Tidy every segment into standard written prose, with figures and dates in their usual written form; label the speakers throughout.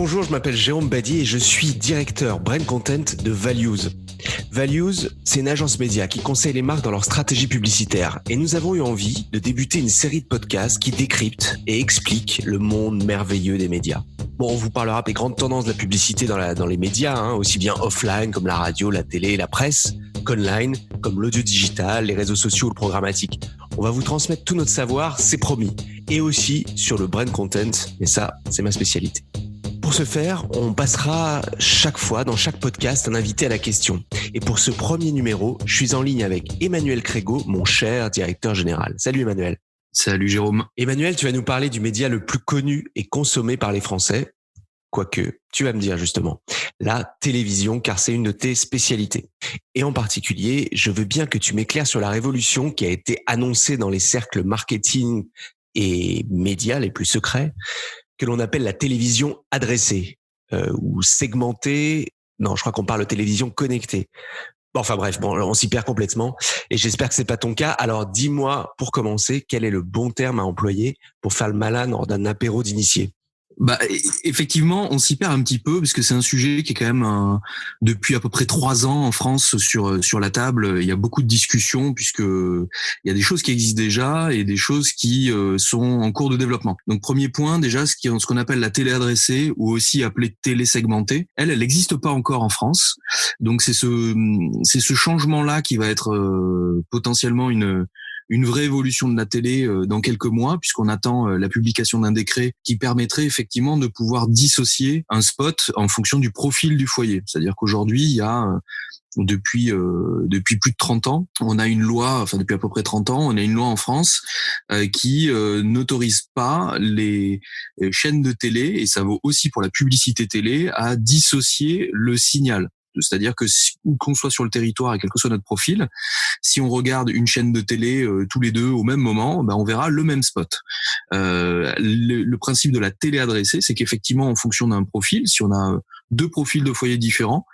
Speaker 1: Bonjour, je m'appelle Jérôme Badier et je suis directeur Brand Content de Values. Values, c'est une agence média qui conseille les marques dans leur stratégie publicitaire. Et nous avons eu envie de débuter une série de podcasts qui décryptent et expliquent le monde merveilleux des médias. Bon, on vous parlera des grandes tendances de la publicité dans les médias, aussi bien offline comme la radio, la télé, la presse, qu'online comme l'audio digital, les réseaux sociaux ou le programmatique. On va vous transmettre tout notre savoir, c'est promis. Et aussi sur le brand content, mais ça, c'est ma spécialité. Pour ce faire, on passera chaque fois, dans chaque podcast, un invité à la question. Et pour ce premier numéro, je suis en ligne avec Emmanuel Crégo, mon cher directeur général. Salut Emmanuel.
Speaker 2: Salut Jérôme.
Speaker 1: Emmanuel, tu vas nous parler du média le plus connu et consommé par les Français. Quoique, tu vas me dire justement, la télévision, car c'est une de tes spécialités. Et en particulier, je veux bien que tu m'éclaires sur la révolution qui a été annoncée dans les cercles marketing et médias les plus secrets, que l'on appelle la télévision adressée ou segmentée. Non, je crois qu'on parle de télévision connectée. Enfin bref, on s'y perd complètement et j'espère que c'est pas ton cas. Alors dis-moi, pour commencer, quel est le bon terme à employer pour faire le malin lors d'un apéro d'initié?
Speaker 2: Effectivement, on s'y perd un petit peu parce que c'est un sujet qui est quand même depuis à peu près 3 ans en France sur la table. Il y a beaucoup de discussions puisque il y a des choses qui existent déjà et des choses qui sont en cours de développement. Donc premier point déjà, ce qu'on appelle la télé adressée ou aussi appelée télé segmentée, elle n'existe pas encore en France. Donc c'est ce changement-là qui va être potentiellement une vraie évolution de la télé dans quelques mois, puisqu'on attend la publication d'un décret qui permettrait effectivement de pouvoir dissocier un spot en fonction du profil du foyer. C'est-à-dire qu'aujourd'hui, il y a depuis plus de 30 ans, on a une loi, enfin depuis à peu près 30 ans, on a une loi en France qui n'autorise pas les chaînes de télé, et ça vaut aussi pour la publicité télé, à dissocier le signal. C'est-à-dire que où qu'on soit sur le territoire et quel que soit notre profil, si on regarde une chaîne de télé tous les deux au même moment, on verra le même spot. Le principe de la télé adressée, c'est qu'effectivement, en fonction d'un profil, si on a 2 profils de foyers différents,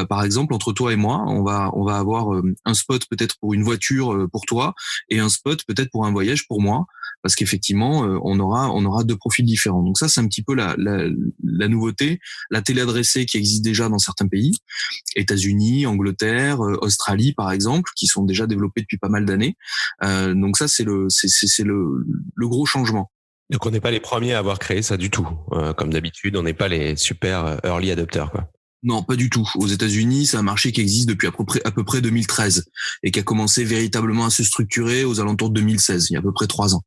Speaker 2: par exemple entre toi et moi, on va avoir un spot peut-être pour une voiture pour toi et un spot peut-être pour un voyage pour moi, parce qu'effectivement on aura 2 profils différents. Donc ça, c'est un petit peu la nouveauté, la télé adressée qui existe déjà dans certains pays, États-Unis, Angleterre, Australie par exemple, qui sont déjà développés depuis pas mal d'années. Donc ça, c'est le gros changement.
Speaker 1: Donc on n'est pas les premiers à avoir créé ça du tout. Comme d'habitude, on n'est pas les super early adopters, quoi.
Speaker 2: Non, pas du tout. Aux États-Unis, c'est un marché qui existe depuis à peu près 2013 et qui a commencé véritablement à se structurer aux alentours de 2016, il y a à peu près 3 ans.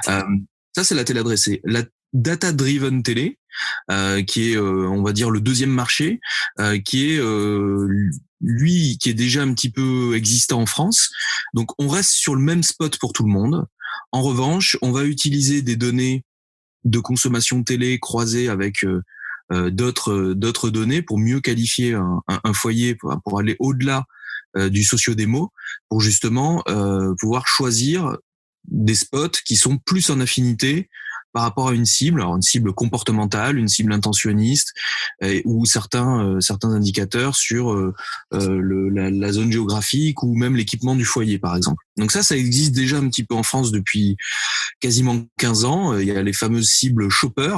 Speaker 2: Ça, c'est la télé adressée. La data-driven télé, qui est, on va dire, le deuxième marché, qui est qui est déjà un petit peu existant en France. Donc, on reste sur le même spot pour tout le monde. En revanche, on va utiliser des données de consommation télé croisées avec d'autres données pour mieux qualifier un foyer, pour aller au-delà du socio-démo, pour justement pouvoir choisir des spots qui sont plus en affinité par rapport à une cible, alors une cible comportementale, une cible intentionniste, ou certains indicateurs sur la zone géographique ou même l'équipement du foyer, par exemple. Donc ça existe déjà un petit peu en France depuis quasiment 15 ans. Il y a les fameuses cibles shopper,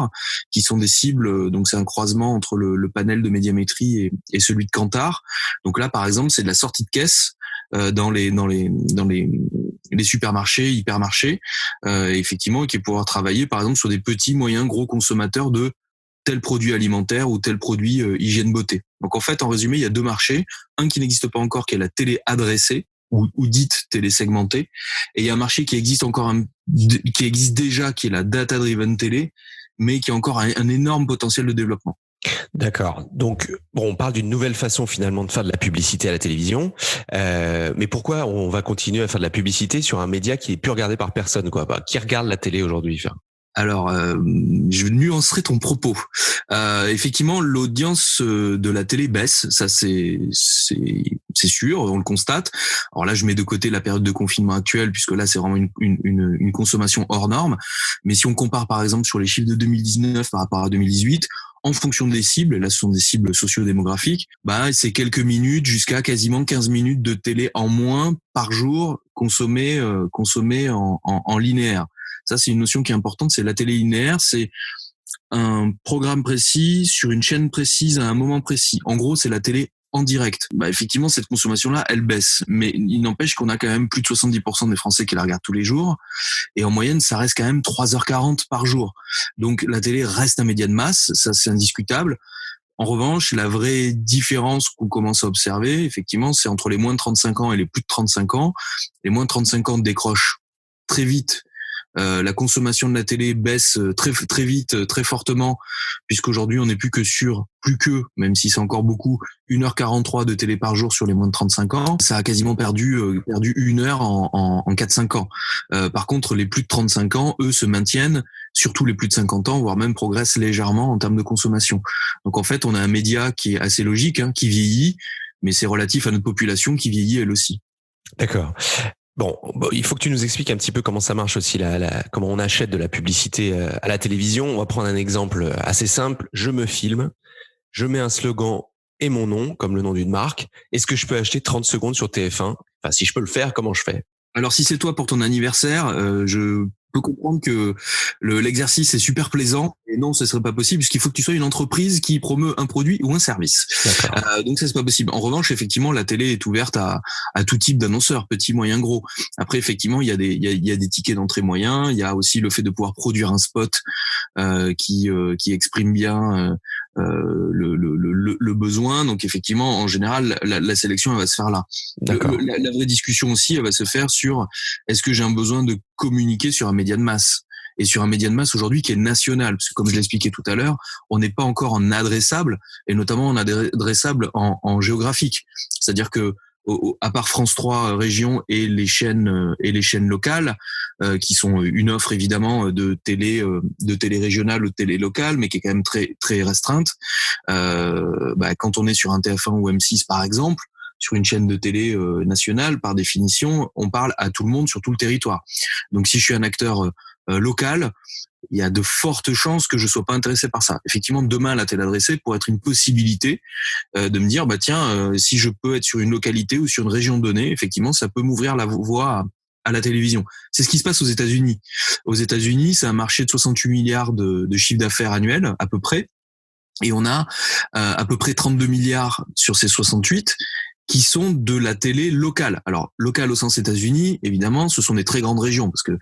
Speaker 2: qui sont des cibles, donc c'est un croisement entre le panel de médiamétrie et celui de Kantar. Donc là, par exemple, c'est de la sortie de caisse dans les supermarchés, hypermarchés, effectivement, qui est pouvoir travailler par exemple sur des petits, moyens, gros consommateurs de tel produit alimentaire ou tel produit hygiène beauté. Donc en fait, en résumé, il y a 2 marchés, un qui n'existe pas encore, qui est la télé adressée ou dite télé segmentée, et il y a un marché qui existe qui existe déjà, qui est la data driven télé, mais qui a encore un énorme potentiel de développement.
Speaker 1: D'accord. Donc, on parle d'une nouvelle façon finalement de faire de la publicité à la télévision. Mais pourquoi on va continuer à faire de la publicité sur un média qui est plus regardé par personne, quoi? Qui regarde la télé aujourd'hui?
Speaker 2: Alors, je nuancerai ton propos. Effectivement, l'audience de la télé baisse, ça c'est sûr, on le constate. Alors là, je mets de côté la période de confinement actuelle, puisque là, c'est vraiment une consommation hors norme. Mais si on compare, par exemple, sur les chiffres de 2019 par rapport à 2018, en fonction des cibles, et là, ce sont des cibles socio-démographiques, c'est quelques minutes jusqu'à quasiment 15 minutes de télé en moins par jour consommée en linéaire. Ça, c'est une notion qui est importante. C'est la télé linéaire, c'est un programme précis sur une chaîne précise à un moment précis. En gros, c'est la télé en direct. Effectivement, cette consommation-là, elle baisse. Mais il n'empêche qu'on a quand même plus de 70% des Français qui la regardent tous les jours. Et en moyenne, ça reste quand même 3h40 par jour. Donc, la télé reste un média de masse. Ça, c'est indiscutable. En revanche, la vraie différence qu'on commence à observer, effectivement, c'est entre les moins de 35 ans et les plus de 35 ans. Les moins de 35 ans décrochent très vite. La consommation de la télé baisse très très vite, très fortement, puisqu'aujourd'hui on n'est plus que, même si c'est encore beaucoup, 1h43 de télé par jour sur les moins de 35 ans. Ça a quasiment perdu 1 heure en 4-5 ans. Par contre, les plus de 35 ans, eux, se maintiennent, surtout les plus de 50 ans, voire même progressent légèrement en termes de consommation. Donc en fait, on a un média qui est assez logique, qui vieillit, mais c'est relatif à notre population qui vieillit elle aussi.
Speaker 1: D'accord. Bon, il faut que tu nous expliques un petit peu comment ça marche aussi, comment on achète de la publicité à la télévision. On va prendre un exemple assez simple. Je me filme, je mets un slogan et mon nom, comme le nom d'une marque. Est-ce que je peux acheter 30 secondes sur TF1 ? Enfin, si je peux le faire, comment je fais ?
Speaker 2: Alors, si c'est toi pour ton anniversaire, je peux comprendre que l'exercice est super plaisant. Et non, ce serait pas possible puisqu'il faut que tu sois une entreprise qui promeut un produit ou un service. Donc ça, c'est pas possible. En revanche, effectivement, la télé est ouverte à tout type d'annonceurs, petits, moyens, gros. Après, effectivement, il y a des tickets d'entrée moyens. Il y a aussi le fait de pouvoir produire un spot qui exprime bien le besoin. Donc effectivement, en général, la sélection elle va se faire là. La vraie discussion aussi, elle va se faire sur est-ce que j'ai un besoin de communiquer sur un média de masse, et sur un média de masse aujourd'hui qui est national, parce que comme je l'expliquais tout à l'heure, on n'est pas encore en adressable, et notamment en adressable en géographique. C'est-à-dire que à part France 3 régions et les chaînes locales qui sont une offre évidemment de télé régionale ou de télé locale, mais qui est quand même très très restreinte. Quand on est sur un TF1 ou M6 par exemple, sur une chaîne de télé nationale, par définition, on parle à tout le monde sur tout le territoire. Donc si je suis un acteur local, il y a de fortes chances que je sois pas intéressé par ça. Effectivement, demain, la télé adressée pourrait être une possibilité de me dire, si je peux être sur une localité ou sur une région donnée, effectivement, ça peut m'ouvrir la voie à la télévision. C'est ce qui se passe aux États-Unis. Aux États-Unis, c'est un marché de 68 milliards de chiffre d'affaires annuel, à peu près. Et on a à peu près 32 milliards sur ces 68 qui sont de la télé locale. Alors, local au sens États-Unis, évidemment, ce sont des très grandes régions, parce que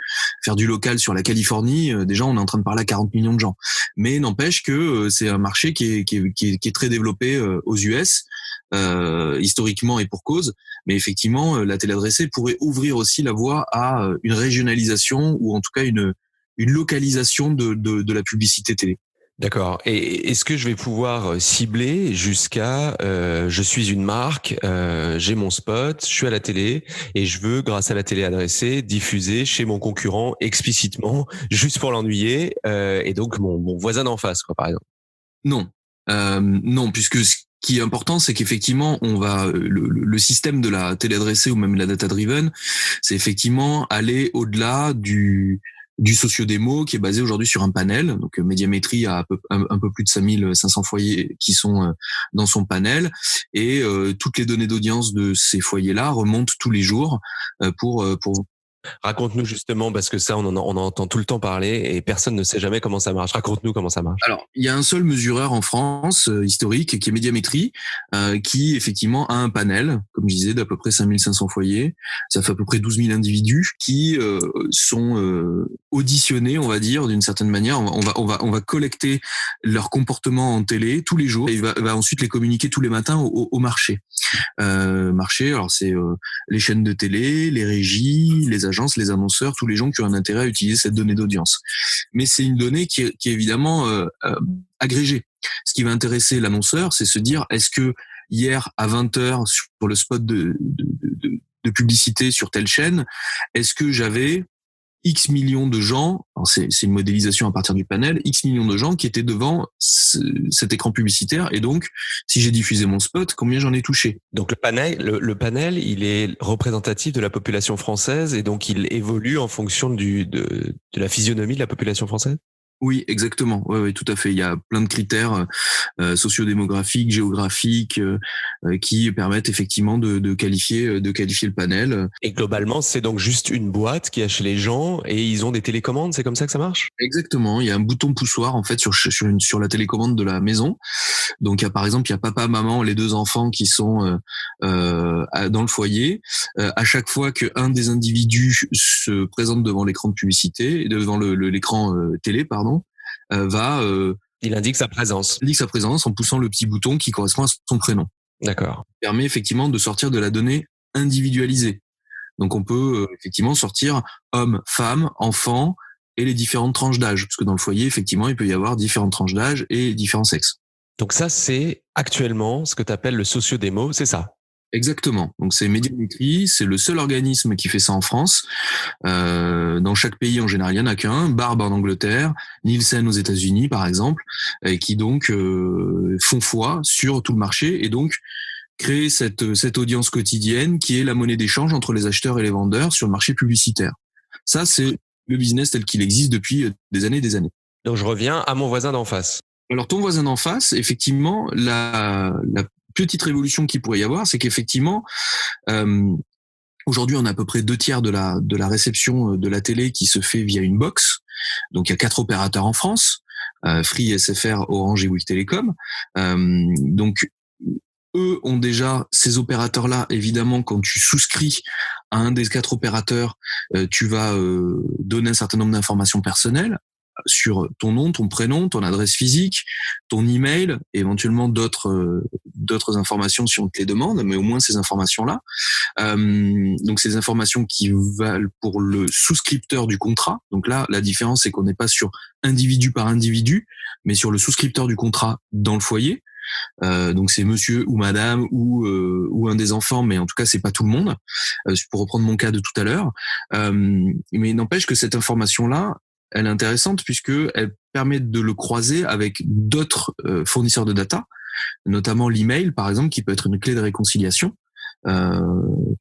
Speaker 2: faire du local sur la Californie, déjà, on est en train de parler à 40 millions de gens. Mais n'empêche que c'est un marché qui est très développé aux US, historiquement et pour cause. Mais effectivement, la télé adressée pourrait ouvrir aussi la voie à une régionalisation, ou en tout cas une localisation de la publicité télé.
Speaker 1: D'accord. Et est-ce que je vais pouvoir cibler jusqu'à je suis une marque, j'ai mon spot, je suis à la télé et je veux, grâce à la télé adressée, diffuser chez mon concurrent explicitement, juste pour l'ennuyer, et donc mon voisin d'en face, quoi, par exemple.
Speaker 2: Non, puisque ce qui est important, c'est qu'effectivement, on va le système de la télé adressée ou même la data driven, c'est effectivement aller au-delà du socio-démo qui est basé aujourd'hui sur un panel. Donc Médiamétrie a un peu plus de 5500 foyers qui sont dans son panel, et toutes les données d'audience de ces foyers-là remontent tous les jours pour
Speaker 1: Raconte-nous justement, parce que ça, on en entend tout le temps parler et personne ne sait jamais comment ça marche. Raconte-nous comment ça marche.
Speaker 2: Alors, il y a un seul mesureur en France historique qui est Médiamétrie, qui effectivement a un panel, comme je disais, d'à peu près 5500 foyers. Ça fait à peu près 12 000 individus qui sont auditionnés, on va dire, d'une certaine manière. On va collecter leur comportement en télé tous les jours, et il va ensuite les communiquer tous les matins au marché. Alors c'est les chaînes de télé, les régies, les agences, les annonceurs, tous les gens qui ont un intérêt à utiliser cette donnée d'audience. Mais c'est une donnée qui est évidemment agrégée. Ce qui va intéresser l'annonceur, c'est se dire, est-ce que hier à 20h sur le spot de publicité sur telle chaîne, est-ce que j'avais X millions de gens, alors c'est une modélisation à partir du panel, X millions de gens qui étaient devant cet écran publicitaire, et donc si j'ai diffusé mon spot, combien j'en ai touché.
Speaker 1: Donc le panel, il est représentatif de la population française, et donc il évolue en fonction de la physionomie de la population française.
Speaker 2: Oui, exactement. Oui, tout à fait. Il y a plein de critères sociodémographiques, géographiques, qui permettent effectivement de qualifier le panel.
Speaker 1: Et globalement, c'est donc juste une boîte qui est chez les gens et ils ont des télécommandes, c'est comme ça que ça marche?
Speaker 2: Exactement. Il y a un bouton poussoir en fait sur la télécommande de la maison. Donc, par exemple, il y a papa, maman, les 2 enfants qui sont dans le foyer. À chaque fois qu'un des individus se présente devant l'écran de publicité, devant l'écran télé, pardon,
Speaker 1: Il indique sa présence.
Speaker 2: indique sa présence en poussant le petit bouton qui correspond à son prénom.
Speaker 1: D'accord.
Speaker 2: Ça permet effectivement de sortir de la donnée individualisée. Donc, on peut effectivement sortir homme, femme, enfant et les différentes tranches d'âge. Parce que dans le foyer, effectivement, il peut y avoir différentes tranches d'âge et différents sexes.
Speaker 1: Donc ça, c'est actuellement ce que tu appelles le sociodémo, c'est ça?
Speaker 2: Exactement. Donc c'est Médiamétrie, c'est le seul organisme qui fait ça en France. Dans chaque pays en général, il y en a qu'un. Barb en Angleterre, Nielsen aux États-Unis par exemple, et qui donc font foi sur tout le marché et donc créer cette audience quotidienne qui est la monnaie d'échange entre les acheteurs et les vendeurs sur le marché publicitaire. Ça c'est le business tel qu'il existe depuis des années et des années.
Speaker 1: Donc je reviens à mon voisin d'en face.
Speaker 2: Alors ton voisin d'en face, effectivement, la petite révolution qu'il pourrait y avoir, c'est qu'effectivement, aujourd'hui, on a à peu près 2/3 de la réception de la télé qui se fait via une box. Donc, il y a 4 opérateurs en France, Free, SFR, Orange et Bouygues Télécom. Donc, eux ont déjà ces opérateurs-là. Évidemment, quand tu souscris à un des 4 opérateurs, tu vas donner un certain nombre d'informations personnelles sur ton nom, ton prénom, ton adresse physique, ton email, éventuellement d'autres informations si on te les demande, mais au moins ces informations-là. Donc ces informations qui valent pour le souscripteur du contrat. Donc là, la différence, c'est qu'on n'est pas sur individu par individu, mais sur le souscripteur du contrat dans le foyer. Donc c'est monsieur ou madame ou un des enfants, mais en tout cas c'est pas tout le monde. Pour reprendre mon cas de tout à l'heure, mais il n'empêche que cette information-là, elle est intéressante puisque elle permet de le croiser avec d'autres fournisseurs de data, notamment l'email par exemple, qui peut être une clé de réconciliation,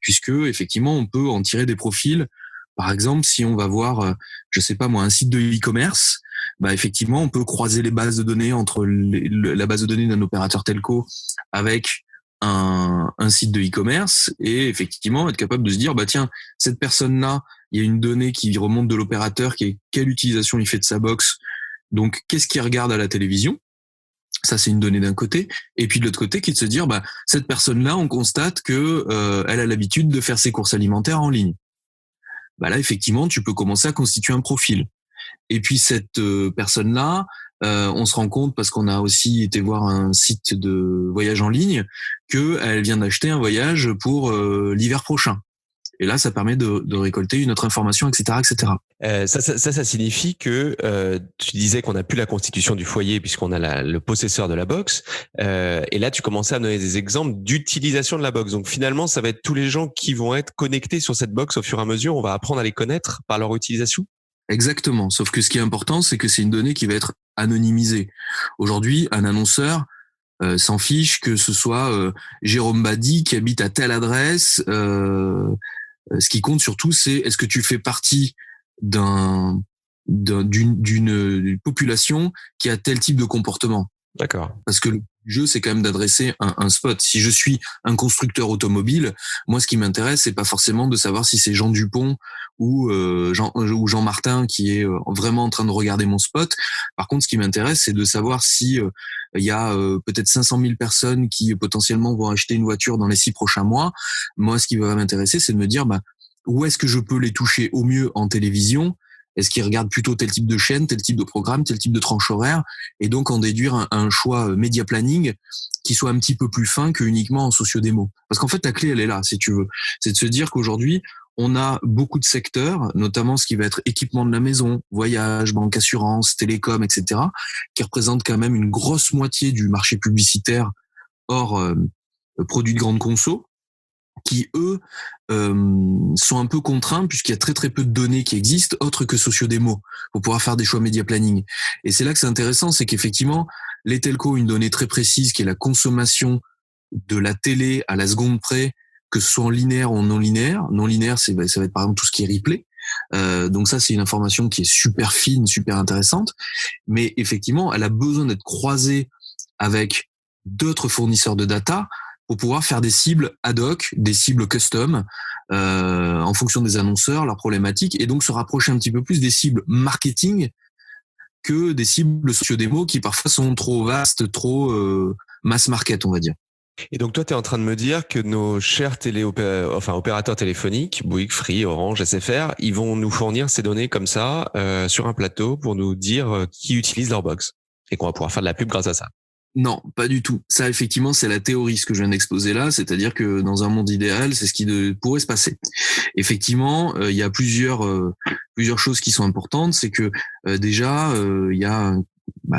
Speaker 2: puisque effectivement on peut en tirer des profils. Par exemple, si on va voir, je sais pas moi, un site de e-commerce, bah effectivement on peut croiser les bases de données entre la base de données d'un opérateur telco avec un site de e-commerce et effectivement être capable de se dire bah tiens, cette personne-là, il y a une donnée qui remonte de l'opérateur qui est quelle utilisation il fait de sa box, donc qu'est-ce qu'il regarde à la télévision. Ça, c'est une donnée d'un côté. Et puis de l'autre côté, qui est de se dire, bah, cette personne-là, on constate que elle a l'habitude de faire ses courses alimentaires en ligne. Bah là, effectivement, tu peux commencer à constituer un profil. Et puis cette personne-là, on se rend compte parce qu'on a aussi été voir un site de voyage en ligne qu'elle vient d'acheter un voyage pour l'hiver prochain. Et là, ça permet de récolter une autre information, etc., etc.
Speaker 1: Ça signifie que tu disais qu'on n'a plus la constitution du foyer puisqu'on a le possesseur de la box. Et là, tu commençais à donner des exemples d'utilisation de la box. Donc finalement, ça va être tous les gens qui vont être connectés sur cette box au fur et à mesure. On va apprendre à les connaître par leur utilisation.
Speaker 2: Exactement. Sauf que ce qui est important, c'est que c'est une donnée qui va être anonymisée. Aujourd'hui, un annonceur s'en fiche que ce soit Jérôme Badi qui habite à telle adresse. Ce qui compte surtout, c'est est-ce que tu fais partie d'une population qui a tel type de comportement.
Speaker 1: D'accord.
Speaker 2: Parce que le jeu, c'est quand même d'adresser un spot. Si je suis un constructeur automobile, moi, ce qui m'intéresse, c'est pas forcément de savoir si c'est Jean Dupont ou Jean Martin qui est vraiment en train de regarder mon spot. Par contre, ce qui m'intéresse, c'est de savoir si il y a peut-être 500 000 personnes qui potentiellement vont acheter une voiture dans les 6 prochains mois. Moi, ce qui va m'intéresser, c'est de me dire, bah, où est-ce que je peux les toucher au mieux en télévision? Est-ce qu'ils regardent plutôt tel type de chaîne, tel type de programme, tel type de tranche horaire, et donc en déduire un choix média planning qui soit un petit peu plus fin que uniquement en sociodémo. Parce qu'en fait, la clé, elle est là, si tu veux. C'est de se dire qu'aujourd'hui, on a beaucoup de secteurs, notamment ce qui va être équipement de la maison, voyage, banque, assurance, télécom, etc., qui représentent quand même une grosse moitié du marché publicitaire hors produits de grande conso, qui eux sont un peu contraints puisqu'il y a très très peu de données qui existent autres que sociodémo pour pouvoir faire des choix média planning. Et c'est là que c'est intéressant, c'est qu'effectivement les telcos ont une donnée très précise qui est la consommation de la télé à la seconde près, que ce soit en linéaire ou en non linéaire. Non linéaire, ça va être par exemple tout ce qui est replay. Donc ça, c'est une information qui est super fine, super intéressante. Mais effectivement, elle a besoin d'être croisée avec d'autres fournisseurs de data pour pouvoir faire des cibles ad hoc, des cibles custom, en fonction des annonceurs, leurs problématiques, et donc se rapprocher un petit peu plus des cibles marketing que des cibles socio-démo qui parfois sont trop vastes, trop mass market, on va dire.
Speaker 1: Et donc toi, tu es en train de me dire que nos chers opérateurs téléphoniques, Bouygues, Free, Orange, SFR, ils vont nous fournir ces données comme ça sur un plateau pour nous dire qui utilise leur box et qu'on va pouvoir faire de la pub grâce à ça.
Speaker 2: Non, pas du tout. Ça, effectivement, c'est la théorie, ce que je viens d'exposer là, c'est-à-dire que dans un monde idéal, c'est ce qui pourrait se passer. Effectivement, il y a plusieurs choses qui sont importantes. C'est que déjà, il y a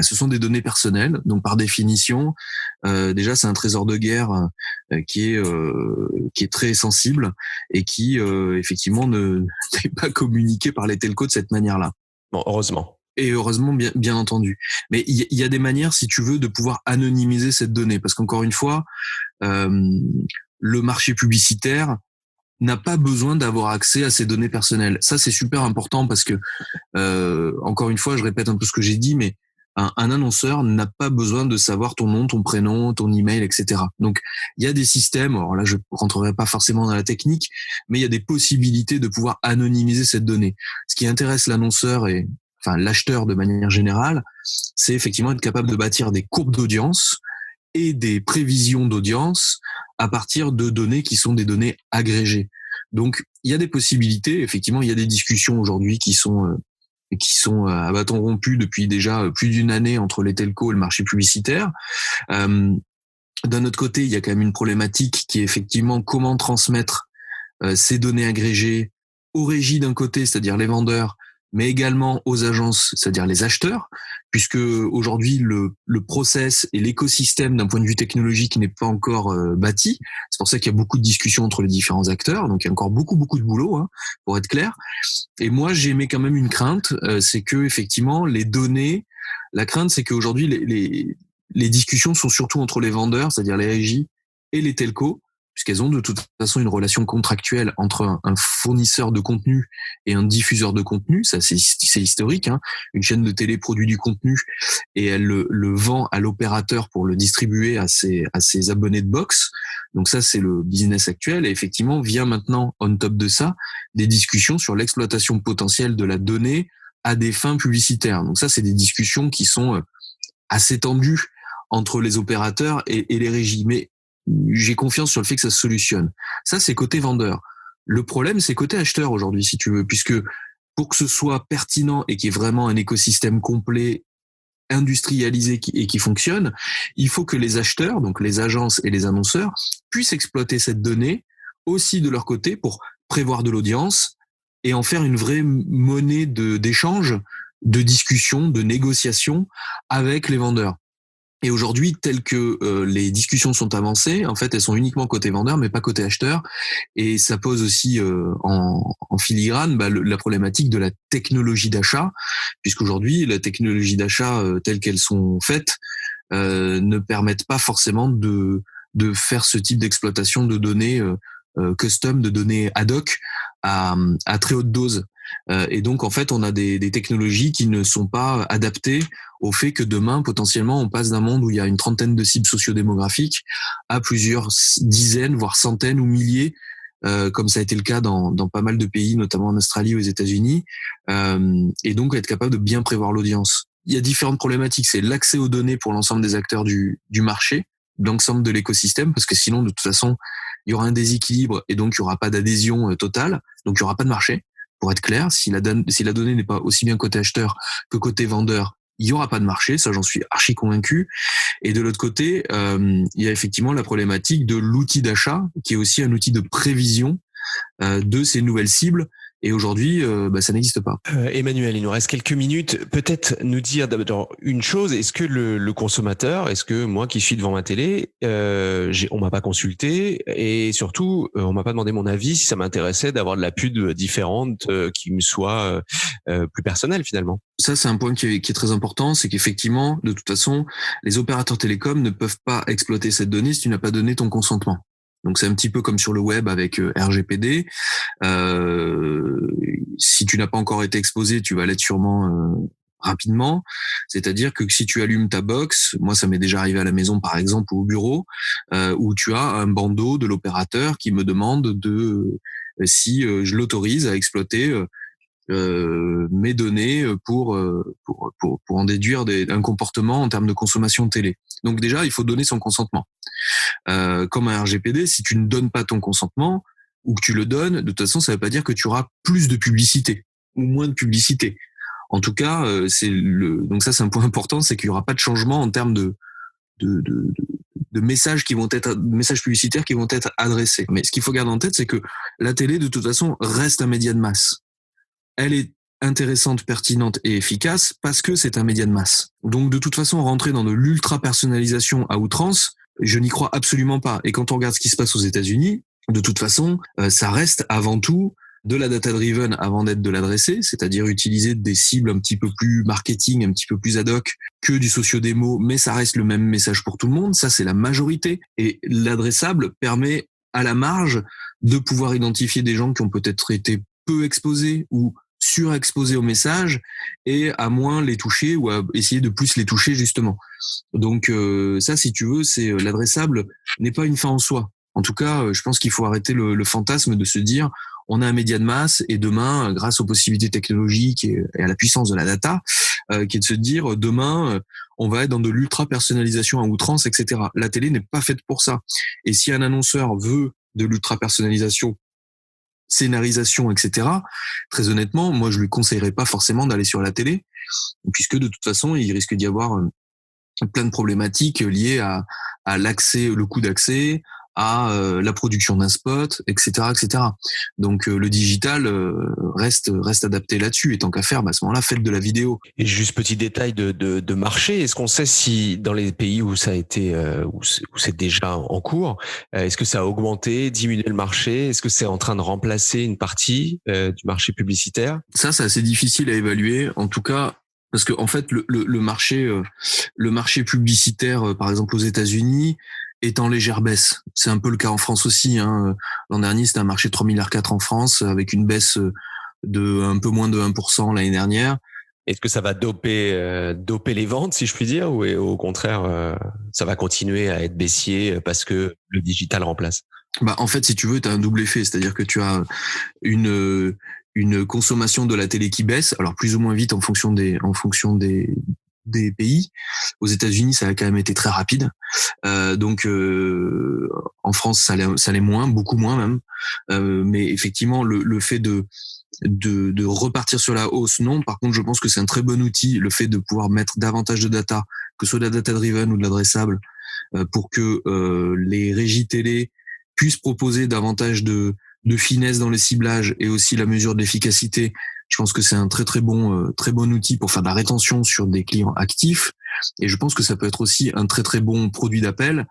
Speaker 2: ce sont des données personnelles, donc par définition, déjà c'est un trésor de guerre qui est très sensible et qui effectivement n'est pas communiqué par les telcos de cette manière-là.
Speaker 1: Bon, heureusement.
Speaker 2: Et heureusement, bien entendu. Mais il y a des manières, si tu veux, de pouvoir anonymiser cette donnée, parce qu'encore une fois, le marché publicitaire n'a pas besoin d'avoir accès à ces données personnelles. Ça, c'est super important parce que, encore une fois, je répète un peu ce que j'ai dit, mais un annonceur n'a pas besoin de savoir ton nom, ton prénom, ton email, etc. Donc, il y a des systèmes, alors là, je rentrerai pas forcément dans la technique, mais il y a des possibilités de pouvoir anonymiser cette donnée. Ce qui intéresse l'annonceur et l'acheteur de manière générale, c'est effectivement être capable de bâtir des courbes d'audience et des prévisions d'audience à partir de données qui sont des données agrégées. Donc, il y a des possibilités. Effectivement, il y a des discussions aujourd'hui qui sont à bâton rompu depuis déjà plus d'une année entre les telcos et le marché publicitaire. D'un autre côté, il y a quand même une problématique qui est effectivement comment transmettre ces données agrégées aux régies d'un côté, c'est-à-dire les vendeurs, mais également aux agences, c'est-à-dire les acheteurs, puisque aujourd'hui le process et l'écosystème d'un point de vue technologique n'est pas encore bâti. C'est pour ça qu'il y a beaucoup de discussions entre les différents acteurs, donc il y a encore beaucoup de boulot, pour être clair. Et moi, j'émets quand même une crainte, c'est que effectivement les données, la crainte, c'est qu'aujourd'hui les discussions sont surtout entre les vendeurs, c'est-à-dire les régies, et les telcos, puisqu'elles ont de toute façon une relation contractuelle entre un fournisseur de contenu et un diffuseur de contenu. Ça, c'est historique. Une chaîne de télé produit du contenu et elle le vend à l'opérateur pour le distribuer à ses abonnés de box. Donc ça, c'est le business actuel. Et effectivement, vient maintenant, on top de ça, des discussions sur l'exploitation potentielle de la donnée à des fins publicitaires. Donc ça, c'est des discussions qui sont assez tendues entre les opérateurs et les régies. Mais j'ai confiance sur le fait que ça se solutionne. Ça, c'est côté vendeur. Le problème, c'est côté acheteur aujourd'hui, si tu veux, puisque pour que ce soit pertinent et qu'il y ait vraiment un écosystème complet, industrialisé et qui fonctionne, il faut que les acheteurs, donc les agences et les annonceurs, puissent exploiter cette donnée aussi de leur côté pour prévoir de l'audience et en faire une vraie monnaie d'échange, de discussion, de négociation avec les vendeurs. Et aujourd'hui, telles que les discussions sont avancées, en fait, elles sont uniquement côté vendeur, mais pas côté acheteur. Et ça pose aussi en filigrane la problématique de la technologie d'achat, puisqu'aujourd'hui, la technologie d'achat telles qu'elles sont faites ne permettent pas forcément de faire ce type d'exploitation de données custom, de données ad hoc à très haute dose. Et donc, en fait, on a des technologies qui ne sont pas adaptées au fait que demain, potentiellement, on passe d'un monde où il y a une trentaine de cibles sociodémographiques à plusieurs dizaines, voire centaines ou milliers, comme ça a été le cas dans pas mal de pays, notamment en Australie ou aux États-Unis, et donc être capable de bien prévoir l'audience. Il y a différentes problématiques. C'est l'accès aux données pour l'ensemble des acteurs du marché, l'ensemble de l'écosystème, parce que sinon, de toute façon, il y aura un déséquilibre et donc il y aura pas d'adhésion totale, donc il y aura pas de marché. Pour être clair, si la donnée n'est pas aussi bien côté acheteur que côté vendeur, il y aura pas de marché, ça j'en suis archi convaincu. Et de l'autre côté, il y a effectivement la problématique de l'outil d'achat, qui est aussi un outil de prévision de ces nouvelles cibles. Et aujourd'hui, ça n'existe pas.
Speaker 1: Emmanuel, il nous reste quelques minutes. Peut-être nous dire d'abord une chose. Est-ce que le consommateur, est-ce que moi qui suis devant ma télé, on m'a pas consulté et surtout, on m'a pas demandé mon avis si ça m'intéressait d'avoir de la pub différente qui me soit plus personnelle finalement.
Speaker 2: Ça, c'est un point qui est très important. C'est qu'effectivement, de toute façon, les opérateurs télécoms ne peuvent pas exploiter cette donnée si tu n'as pas donné ton consentement. Donc c'est un petit peu comme sur le web avec RGPD. Si tu n'as pas encore été exposé, tu vas l'être sûrement rapidement. C'est-à-dire que si tu allumes ta box, moi ça m'est déjà arrivé à la maison par exemple ou au bureau, où tu as un bandeau de l'opérateur qui me demande si je l'autorise à exploiter mes données pour en déduire un comportement en termes de consommation de télé. Donc déjà, il faut donner son consentement. Comme un RGPD, si tu ne donnes pas ton consentement ou que tu le donnes, de toute façon, ça ne veut pas dire que tu auras plus de publicité ou moins de publicité. En tout cas, donc ça c'est un point important, c'est qu'il y aura pas de changement en termes de messages messages publicitaires qui vont être adressés. Mais ce qu'il faut garder en tête, c'est que la télé, de toute façon, reste un média de masse. Elle est intéressante, pertinente et efficace parce que c'est un média de masse. Donc de toute façon, rentrer dans de l'ultra-personnalisation à outrance, je n'y crois absolument pas. Et quand on regarde ce qui se passe aux États-Unis, de toute façon, ça reste avant tout de la data-driven avant d'être de l'adressé, c'est-à-dire utiliser des cibles un petit peu plus marketing, un petit peu plus ad hoc que du socio-démo, mais ça reste le même message pour tout le monde. Ça, c'est la majorité. Et l'adressable permet à la marge de pouvoir identifier des gens qui ont peut-être été peu exposés ou surexposés au message et à moins les toucher ou à essayer de plus les toucher justement. Donc ça, si tu veux, c'est l'adressable n'est pas une fin en soi. En tout cas, je pense qu'il faut arrêter le fantasme de se dire on a un média de masse et demain, grâce aux possibilités technologiques et à la puissance de la data, qui est de se dire demain, on va être dans de l'ultra-personnalisation à outrance, etc. La télé n'est pas faite pour ça. Et si un annonceur veut de l'ultra-personnalisation, scénarisation, etc., très honnêtement, moi, je lui conseillerais pas forcément d'aller sur la télé, puisque de toute façon, il risque d'y avoir plein de problématiques liées à l'accès, le coût d'accès, à la production d'un spot, etc., etc. Donc le digital reste adapté là-dessus. Et tant qu'à faire, à ce moment-là, faites de la vidéo.
Speaker 1: Et juste petit détail de marché, est-ce qu'on sait si dans les pays où ça a été où c'est déjà en cours, est-ce que ça a augmenté, diminué le marché, est-ce que c'est en train de remplacer une partie du marché publicitaire?
Speaker 2: Ça, c'est assez difficile à évaluer. En tout cas, parce que en fait, le marché publicitaire, par exemple aux États-Unis, est en légère baisse. C'est un peu le cas en France aussi. L'an dernier, c'était un marché de 3,4 milliards en France, avec une baisse de un peu moins de 1% l'année dernière.
Speaker 1: Est-ce que ça va doper les ventes, si je puis dire, ou au contraire, ça va continuer à être baissier parce que le digital remplace?
Speaker 2: En fait, si tu veux, tu as un double effet. C'est-à-dire que tu as une consommation de la télé qui baisse, alors plus ou moins vite en fonction des pays. Aux États-Unis, ça a quand même été très rapide. Donc en France, ça l'est moins, beaucoup moins même. Mais effectivement, le fait de repartir sur la hausse, non. Par contre, je pense que c'est un très bon outil, le fait de pouvoir mettre davantage de data, que ce soit de la data-driven ou de l'adressable, pour que les régies télé puissent proposer davantage de finesse dans les ciblages et aussi la mesure de l'efficacité. Je pense que c'est un très bon outil pour faire de la rétention sur des clients actifs. Et je pense que ça peut être aussi un très bon produit d'appel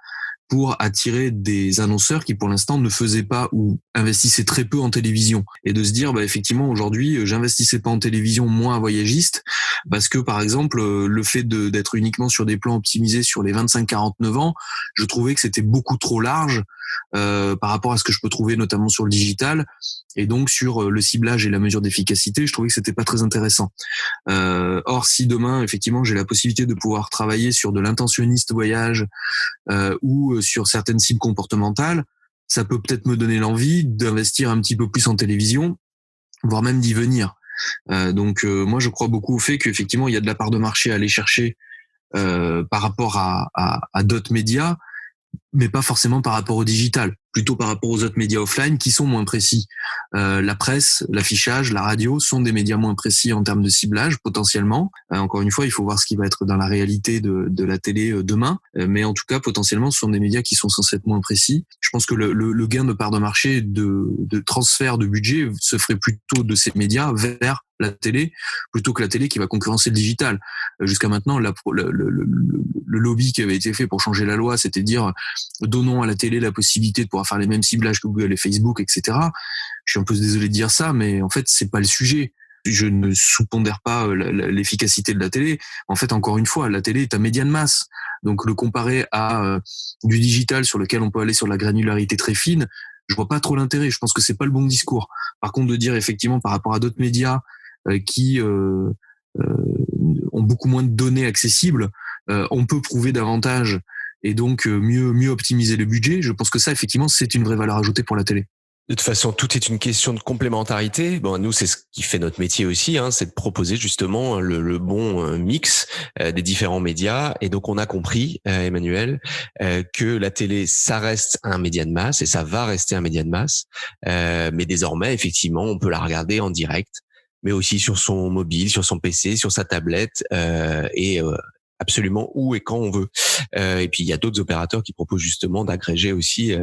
Speaker 2: pour attirer des annonceurs qui pour l'instant ne faisaient pas ou investissaient très peu en télévision. Et de se dire, effectivement, aujourd'hui, j'investissais pas en télévision, moins à voyagiste, parce que par exemple, le fait d'être uniquement sur des plans optimisés sur les 25-49 ans, je trouvais que c'était beaucoup trop large par rapport à ce que je peux trouver notamment sur le digital. Et donc sur le ciblage et la mesure d'efficacité, je trouvais que c'était pas très intéressant. Or, si demain, effectivement, j'ai la possibilité de pouvoir travailler sur de l'intentionniste voyage ou sur certaines cibles comportementales, ça peut peut-être me donner l'envie d'investir un petit peu plus en télévision, voire même d'y venir. Donc moi, je crois beaucoup au fait qu'effectivement, il y a de la part de marché à aller chercher par rapport à d'autres médias, mais pas forcément par rapport au digital, plutôt par rapport aux autres médias offline qui sont moins précis. La presse, l'affichage, la radio sont des médias moins précis en termes de ciblage potentiellement. Encore une fois, il faut voir ce qui va être dans la réalité de la télé demain, mais en tout cas potentiellement ce sont des médias qui sont censés être moins précis. Je pense que le gain de part de marché, de transfert de budget se ferait plutôt de ces médias vers la télé plutôt que la télé qui va concurrencer le digital. Jusqu'à maintenant, le lobby qui avait été fait pour changer la loi, c'était de dire donnons à la télé la possibilité de pouvoir faire les mêmes ciblages que Google et Facebook, etc. Je suis un peu désolé de dire ça, mais en fait, c'est pas le sujet. Je ne sous-pondère pas l'efficacité de la télé. En fait, encore une fois, la télé est un média de masse. Donc, le comparer à du digital sur lequel on peut aller sur la granularité très fine, je vois pas trop l'intérêt. Je pense que c'est pas le bon discours. Par contre, de dire effectivement par rapport à d'autres médias qui ont beaucoup moins de données accessibles, on peut prouver davantage et donc mieux optimiser le budget. Je pense que ça, effectivement, c'est une vraie valeur ajoutée pour la télé.
Speaker 1: De toute façon, tout est une question de complémentarité. Bon, nous, c'est ce qui fait notre métier aussi, c'est de proposer justement le bon mix des différents médias. Et donc, on a compris, Emmanuel, que la télé, ça reste un média de masse et ça va rester un média de masse. Mais désormais, effectivement, on peut la regarder en direct, mais aussi sur son mobile, sur son PC, sur sa tablette et absolument où et quand on veut. Et puis il y a d'autres opérateurs qui proposent justement d'agréger aussi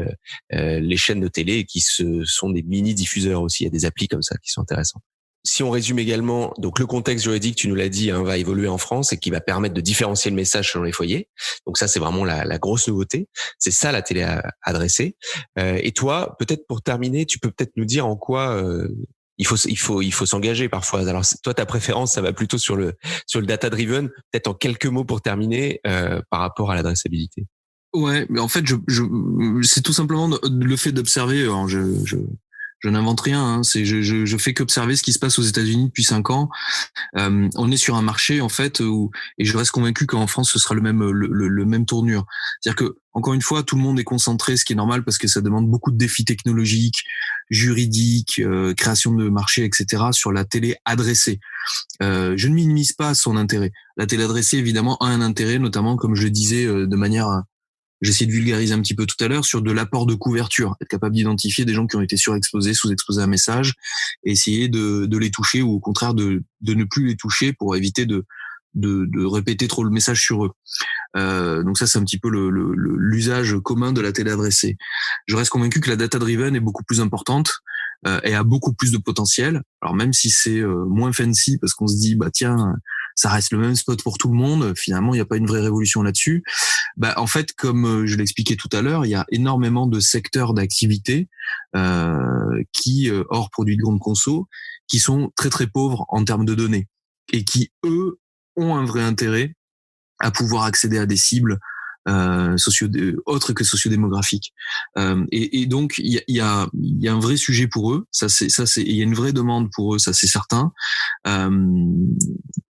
Speaker 1: les chaînes de télé qui sont des mini diffuseurs aussi. Il y a des applis comme ça qui sont intéressantes. Si on résume également, donc le contexte juridique, tu nous l'as dit, va évoluer en France et qui va permettre de différencier le message selon les foyers. Donc ça, c'est vraiment la grosse nouveauté. C'est ça la télé adressée. Et toi, peut-être pour terminer, tu peux peut-être nous dire en quoi il faut s'engager parfois. Alors toi, ta préférence, ça va plutôt sur le data driven. Peut-être en quelques mots pour terminer par rapport à l'adressabilité.
Speaker 2: Ouais, mais en fait, c'est tout simplement le fait d'observer. Alors je n'invente rien. Je fais qu'observer ce qui se passe aux États-Unis depuis 5 ans. On est sur un marché en fait et je reste convaincu qu'en France ce sera le même tournure. C'est-à-dire que encore une fois, tout le monde est concentré, ce qui est normal parce que ça demande beaucoup de défis technologiques, juridiques, création de marché, etc. sur la télé adressée. Je ne minimise pas son intérêt. La télé adressée évidemment a un intérêt, notamment comme je le disais de manière j'essaie de vulgariser un petit peu tout à l'heure sur de l'apport de couverture, être capable d'identifier des gens qui ont été surexposés, sous-exposés à un message, et essayer de les toucher ou au contraire de ne plus les toucher pour éviter de répéter trop le message sur eux. Donc ça, c'est un petit peu l'usage commun de la télé adressée. Je reste convaincu que la data-driven est beaucoup plus importante et a beaucoup plus de potentiel. Alors même si c'est moins fancy, parce qu'on se dit, bah tiens, ça reste le même spot pour tout le monde, finalement, il n'y a pas une vraie révolution là-dessus. Bah, en fait, comme je l'expliquais tout à l'heure, il y a énormément de secteurs d'activité qui, hors produits de grande conso, qui sont très très pauvres en termes de données et qui, eux, ont un vrai intérêt à pouvoir accéder à des cibles autres que sociodémographiques. Et donc il y a un vrai sujet pour eux. Il y a une vraie demande pour eux, ça c'est certain.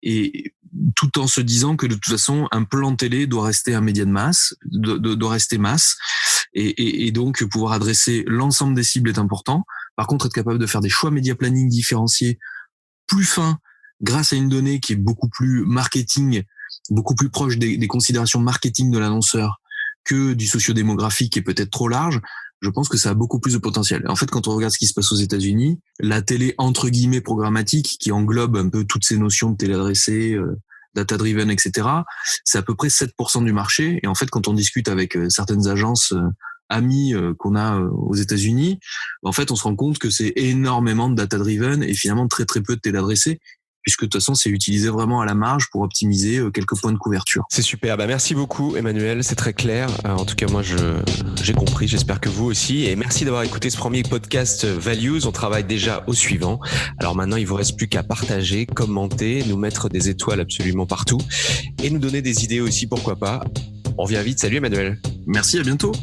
Speaker 2: Et tout en se disant que de toute façon un plan télé doit rester un média de masse, doit rester masse, et donc pouvoir adresser l'ensemble des cibles est important. Par contre, être capable de faire des choix média planning différenciés, plus fins, grâce à une donnée qui est beaucoup plus marketing, beaucoup plus proche des considérations marketing de l'annonceur que du sociodémographique qui est peut-être trop large, je pense que ça a beaucoup plus de potentiel. En fait, quand on regarde ce qui se passe aux États-Unis, la télé entre guillemets programmatique qui englobe un peu toutes ces notions de télé adressée, data-driven, etc., c'est à peu près 7% du marché. Et en fait, quand on discute avec certaines agences amis qu'on a aux États-Unis, en fait, on se rend compte que c'est énormément de data-driven et finalement très très peu de télé adressée, puisque de toute façon, c'est utilisé vraiment à la marge pour optimiser quelques points de couverture.
Speaker 1: C'est super. Merci beaucoup, Emmanuel. C'est très clair. En tout cas, moi, j'ai compris. J'espère que vous aussi. Et merci d'avoir écouté ce premier podcast Values. On travaille déjà au suivant. Alors maintenant, il vous reste plus qu'à partager, commenter, nous mettre des étoiles absolument partout et nous donner des idées aussi, pourquoi pas. On revient vite. Salut, Emmanuel.
Speaker 2: Merci, à bientôt.